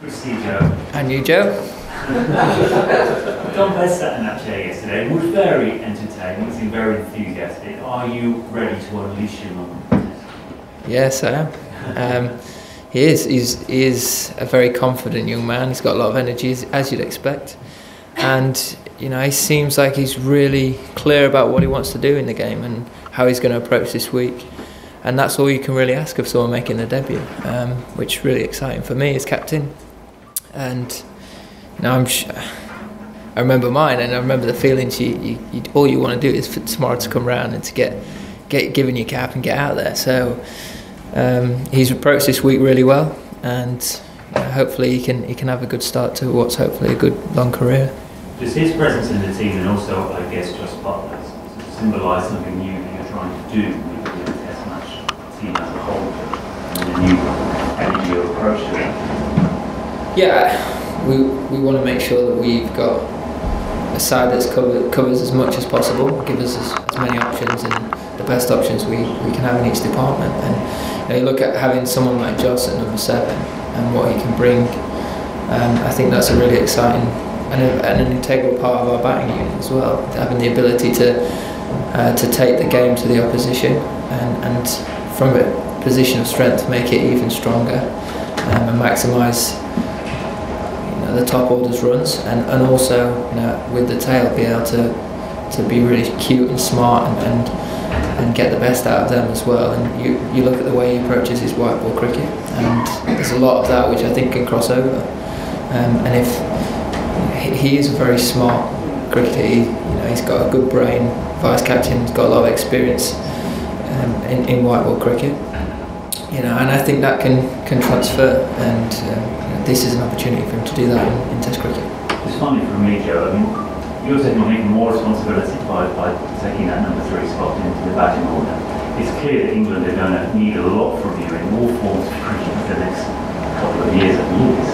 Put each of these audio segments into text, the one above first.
Good to see you, Joe. And you, Joe? Don Best sat in that chair yesterday. It was very entertaining. He seemed very enthusiastic. Are you ready to unleash your mum? Yes, I am. He is. He is a very confident young man. He's got a lot of energy, as you'd expect. And, you know, he seems like he's really clear about what he wants to do in the game and how he's going to approach this week. And that's all you can really ask of someone making their debut, which is really exciting for me as captain. And you know, I remember mine, and I remember the feelings. All you want to do is for tomorrow to come round and to get given your cap and get out there. So he's approached this week really well, and hopefully he can have a good start to what's hopefully a good long career. Does his presence in the team, and also I guess just Butler, symbolise something new that you're trying to do with the Test match team as a whole, and a new energy or approach to it? Yeah, we want to make sure that we've got a side that's covers as much as possible, give us as many options and the best options we can have in each department. And you know, you look at having someone like Joss at number 7 and what he can bring. I think that's a really exciting and an integral part of our batting unit as well. Having the ability to take the game to the opposition and from a position of strength make it even stronger and maximise the top orders runs, and also with the tail be able to be really cute and smart and get the best out of them as well. And you look at the way he approaches his white ball cricket, and there's a lot of that which I think can cross over. And if he is a very smart cricketer, he's got a good brain. Vice captain, he's got a lot of experience in white ball cricket. And I think that can transfer, and this is an opportunity for him to do that in Test cricket. It's funny for me, Joe. I mean, you're taking on even more responsibility by taking that number 3 spot into the batting order. It's clear that England are going to need a lot from you in all forms of cricket for the next couple of years at least.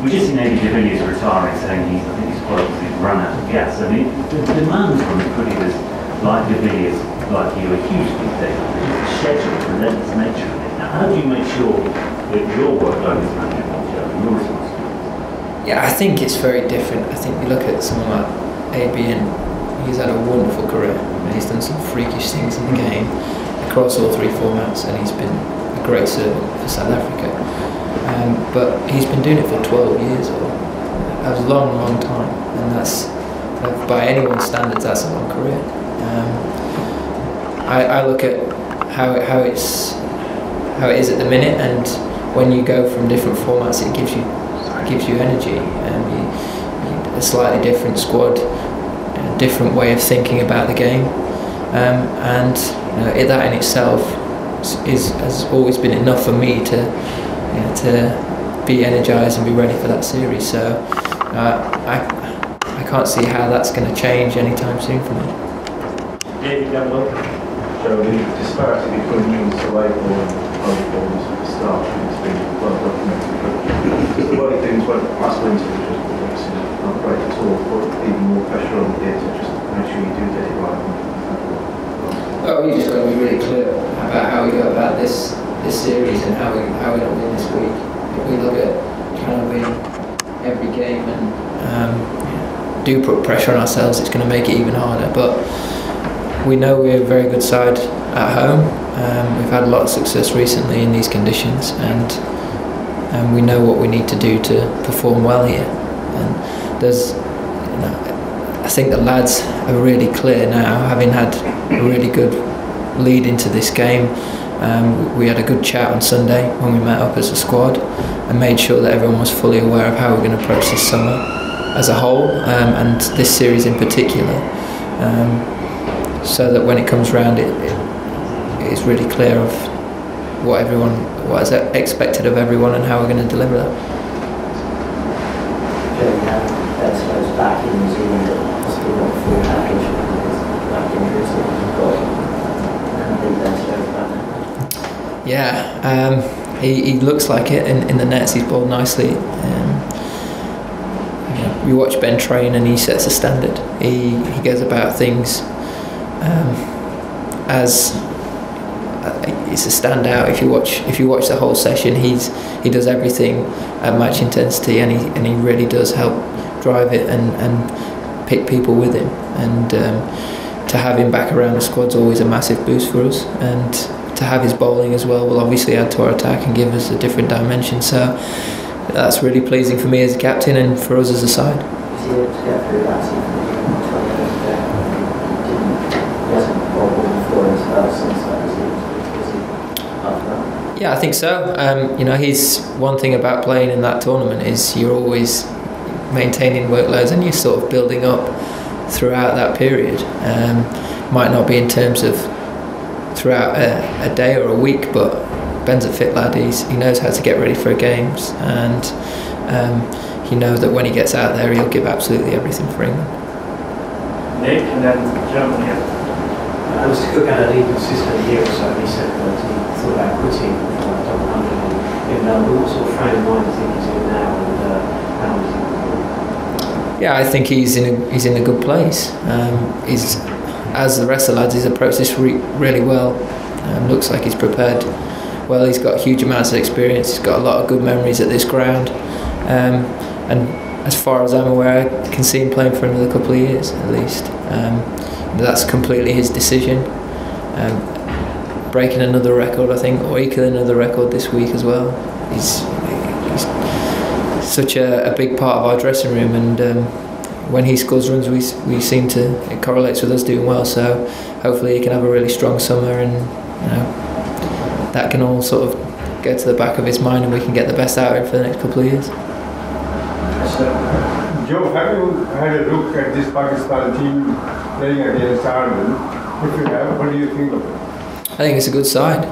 We just seen Abid de Villiers retiring, saying I think his quote was he's run out of gas. I mean, the demands from the cricketers like de Villiers, like you, are huge these days. The schedule, the relentless nature of it. Now, how do you make sure that your workload is manageable, Joe, and your responsibility? Yeah, I think it's very different. I think you look at someone like AB, and he's had a wonderful career. He's done some freakish things in the game across all 3 formats, and he's been a great servant for South Africa. But he's been doing it for 12 years, or a long time, and that's, by anyone's standards, that's a long career. I look at how it is at the minute, and when you go from different formats, it gives you energy, and a slightly different squad, a different way of thinking about the game, and that in itself has always been enough for me to be energised and be ready for that series. So I can't see how that's going to change anytime soon for me. So the disparity between you and Soleil and other forms at the start has been well documented. But the worry things went last winter, which was obviously not great at all, but even more pressure on the kids to just make sure you do get it right. Oh, you just got to be really clear about how we go about this series and how we're going to win this week. If we look at trying to win every game and do put pressure on ourselves, it's going to make it even harder. But we know we're a very good side at home. We've had a lot of success recently in these conditions, and we know what we need to do to perform well here. And I think the lads are really clear now, having had a really good lead into this game. We had a good chat on Sunday when we met up as a squad and made sure that everyone was fully aware of how we're going to approach this summer as a whole, and this series in particular. So that when it comes round, it is really clear of what is expected of everyone and how we're going to deliver that. That's back in New Zealand, still got a full package back injuries that you've got. And I think that's about that. Yeah, he looks like it in the nets. He's bowled nicely. You watch Ben train and he sets a standard. He goes about things as He's a standout. If you watch the whole session, he does everything at match intensity, and he really does help drive it and pick people with him. And to have him back around the squad's always a massive boost for us. And to have his bowling as well will obviously add to our attack and give us a different dimension. So that's really pleasing for me as a captain and for us as a side. Is he able to get through that season? He hasn't bowled before as well since that. Is he up for that? Yeah, I think so. You know, he's one thing about playing in that tournament is you're always maintaining workloads and you're sort of building up throughout that period. Might not be in terms of throughout a day or a week, but Ben's a fit lad. He knows how to get ready for games, and he knows that when he gets out there, he'll give absolutely everything for England. Nick, and then Germany. Mr. Cook had a lead assistant a year or so, and he said that he thought about quitting before I done 100. What sort of frame of mind do you think he's in now, and how do you think? Yeah, I think he's in a good place. He's, as the rest of the lads, he's approached this really well. Looks like he's prepared well. He's got huge amounts of experience. He's got a lot of good memories at this ground, and as far as I'm aware, I can see him playing for another couple of years at least. That's completely his decision. Breaking another record, I think, or equaling another record this week as well. He's such a big part of our dressing room, and when he scores runs, we seem to, it correlates with us doing well. So hopefully he can have a really strong summer, and that can all sort of go to the back of his mind, and we can get the best out of him for the next couple of years. Joe, have you had a look at this Pakistan team playing against Ireland? If you have, what do you think of it? I think it's a good side.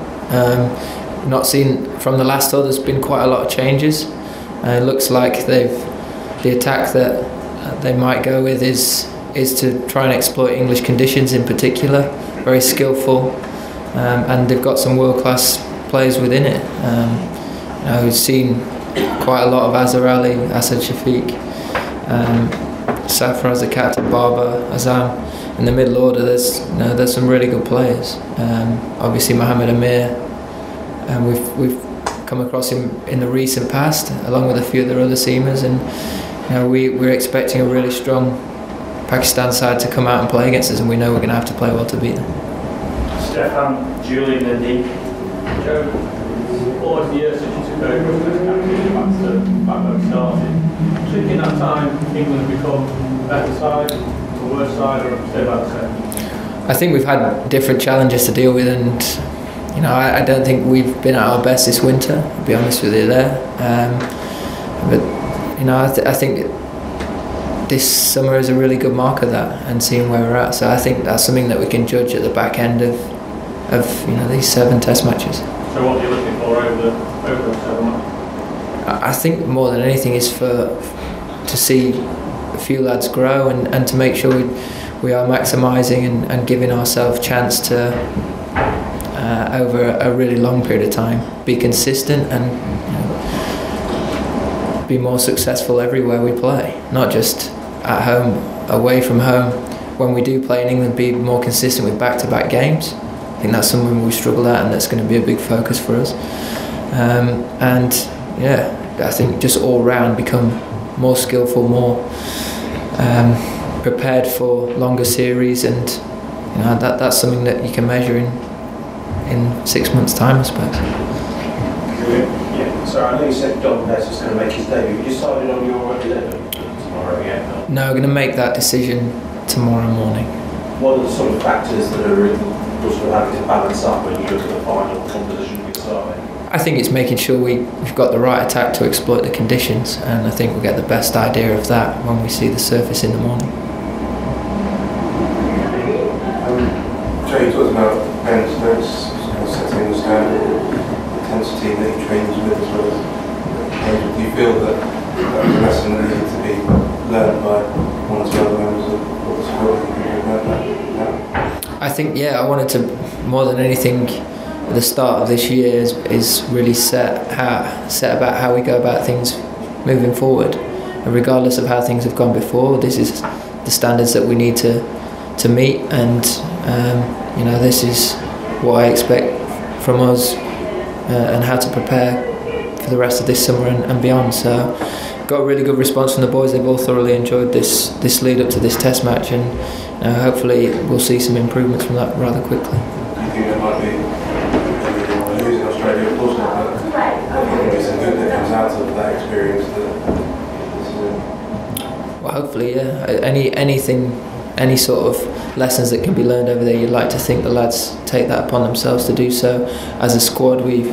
Not seen from the last tour. There's been quite a lot of changes. It looks like the attack that they might go with is to try and exploit English conditions in particular. Very skillful, and they've got some world-class players within it. We've seen quite a lot of Azhar Ali, Asad Shafiq, Safar as the captain, Barber, Azam. In the middle order, there's some really good players. Obviously Mohammed Amir, and we've come across him in the recent past, along with a few of the other seamers, and we're expecting a really strong Pakistan side to come out and play against us, and we know we're going to have to play well to beat them. Stefan, Julian, and Nick. Joe, all of the years since you took over as captain, back when it started, do you think in that time England have become a better side, a worse side, or stay about the same? I think we've had different challenges to deal with, and I don't think we've been at our best this winter, to be honest with you there. But I think this summer is a really good mark of that, and seeing where we're at. So I think that's something that we can judge at the back end of these 7 test matches. So what are you looking for over the 7 months? I think more than anything is to see a few lads grow, and to make sure we are maximising and giving ourselves chance to over a really long period of time be consistent and be more successful everywhere we play, not just at home, away from home. When we do play in England, be more consistent with back-to-back games. I think that's something we struggle at, and that's going to be a big focus for us. I think just all round become more skillful, more prepared for longer series, and that's something that you can measure in 6 months' time, I suppose. Yeah, so I know you said Dom Bess is going to make his debut. You decided on your 11 tomorrow, yeah? No, we're going to make that decision tomorrow morning. What are the sort of factors that are sort of having to balance up when you look at the final composition of your side? I think it's making sure we've got the right attack to exploit the conditions, and I think we'll get the best idea of that when we see the surface in the morning. Joe, you talked about Ben's notes, setting the standard, intensity that he trains with as well as. Do you feel that that's a lesson that needs to be learned by one or two other members of the squad? I think, I wanted to, more than anything, at the start of this year is really set about how we go about things moving forward. And regardless of how things have gone before, this is the standards that we need to meet, and this is what I expect from us and how to prepare for the rest of this summer and beyond. So got a really good response from the boys. They've all thoroughly enjoyed this lead up to this test match, and hopefully we'll see some improvements from that rather quickly. Do you think it might be losing Australia, of course not, but maybe some good that comes out of that experience? Well, hopefully, yeah. Any sort of lessons that can be learned over there, you'd like to think the lads take that upon themselves to do so. As a squad, we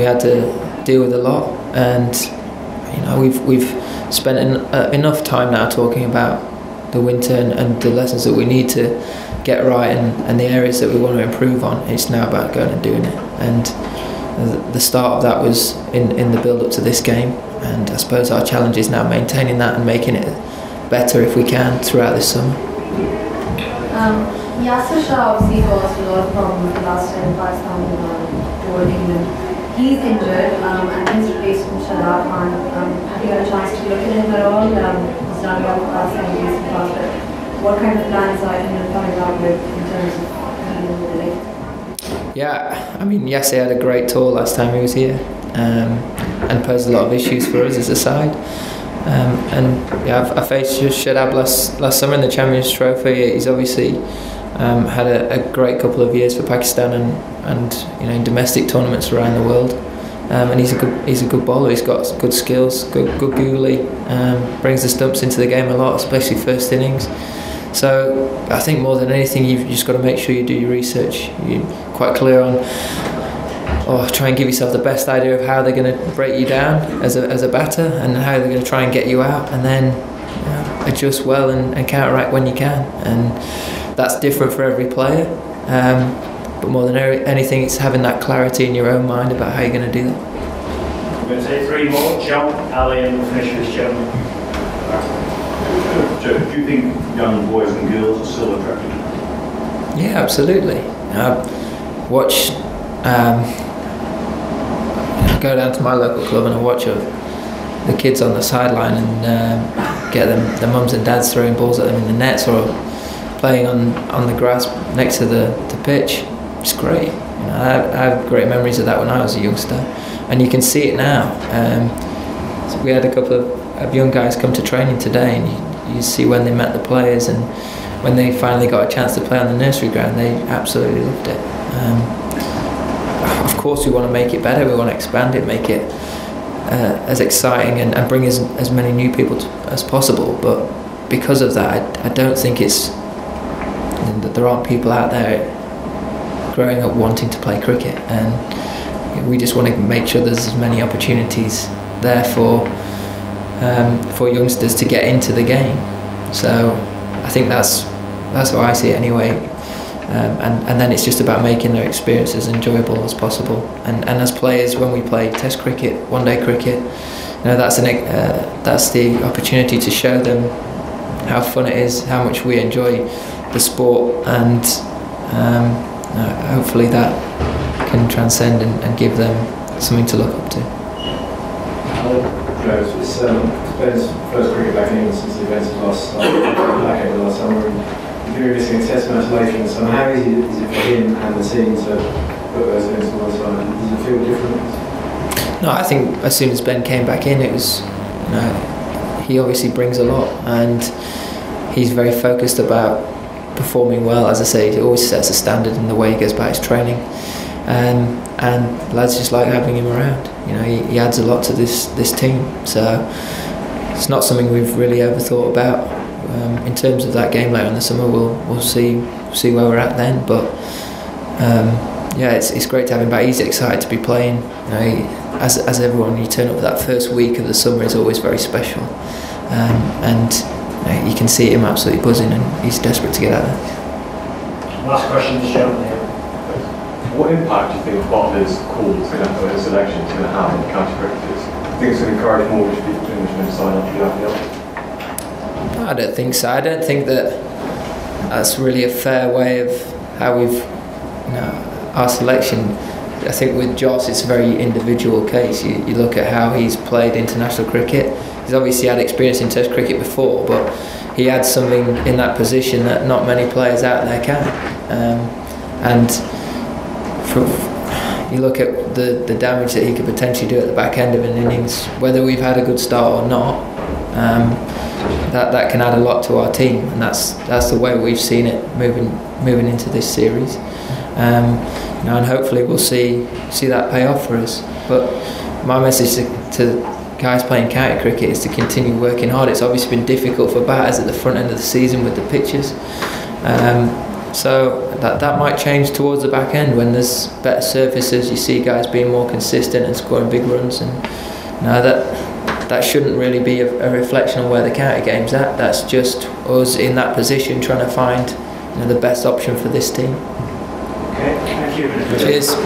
had to deal with a lot, and we've spent enough time now talking about the winter and the lessons that we need to get right and the areas that we want to improve on. It's now about going and doing it, and the start of that was in the build up to this game, and I suppose our challenge is now maintaining that and making it better if we can throughout this summer. Yasser Shah obviously caused a lot of problems the last time Pakistan toured England. He's injured and his replacement Shadab Khan. Have you had a chance to look at him at all? He's done well past 70s and past, but what kind of plans are you coming up with in terms of dealing with the league? Yeah, I mean, Yasser had a great tour last time he was here and posed a lot of issues for us as a side. I faced Shadab last summer in the Champions Trophy. He's obviously had a great couple of years for Pakistan and in domestic tournaments around the world. And he's a good bowler. He's got good skills, good googly. Brings the stumps into the game a lot, especially first innings. So I think more than anything, you've just got to make sure you do your research. You're quite clear on. Try and give yourself the best idea of how they're going to break you down as a batter and how they're going to try and get you out, and then adjust well and counteract when you can. And that's different for every player. But more than anything, it's having that clarity in your own mind about how you're going to do that. We're going to take three more. John, Ali, and we'll finish with Joe. Joe, do you think young boys and girls are still attracted? Yeah, absolutely. Watch. Go down to my local club and I watch the kids on the sideline and get their mums and dads throwing balls at them in the nets or playing on the grass next to the pitch. It's great. I have great memories of that when I was a youngster, and you can see it now. So we had a couple of young guys come to training today, and you see when they met the players and when they finally got a chance to play on the nursery ground, they absolutely loved it. Of course, we want to make it better. We want to expand it, make it as exciting, and bring as many new people as possible. But because of that, I don't think that there aren't people out there growing up wanting to play cricket, and we just want to make sure there's as many opportunities there for youngsters to get into the game. So I think that's how I see it anyway. And then it's just about making their experience as enjoyable as possible. And as players, when we play Test cricket, one-day cricket, that's the opportunity to show them how fun it is, how much we enjoy the sport, and hopefully that can transcend and give them something to look up to. It's Ben's first cricket back in England since the events of last summer. And you're missing a test match later in the summer. How easy is it for him and the team to put those things to one side? Does it feel different? No, I think as soon as Ben came back in, it was, he obviously brings a lot, and he's very focused about performing well. As I say, he always sets a standard in the way he goes about his training, and lads just like having him around. He adds a lot to this team, so it's not something we've really ever thought about. In terms of that game later in the summer, we'll see where we're at then. But it's great to have him back. He's excited to be playing. As everyone, you turn up for that first week of the summer is always very special, and you can see him absolutely buzzing, and he's desperate to get out there. Last question to Joe. What impact do you think Butler's call is going to have, his selection is going to have on county cricketers? Do you think it's going to encourage more Englishmen to sign up to the IPL? I don't think so. I don't think that's really a fair way of how we've, our selection. I think with Joss, it's a very individual case. You look at how he's played international cricket. He's obviously had experience in Test cricket before, but he adds something in that position that not many players out there can. And you look at the damage that he could potentially do at the back end of an innings, whether we've had a good start or not. That can add a lot to our team, and that's the way we've seen it moving into this series. And hopefully we'll see that pay off for us. But my message to guys playing county cricket is to continue working hard. It's obviously been difficult for batters at the front end of the season with the pitches. So that might change towards the back end when there's better surfaces. You see guys being more consistent and scoring big runs, and that shouldn't really be a reflection on where the county game's at. That's just us in that position trying to find the best option for this team. Okay, thank you. Cheers.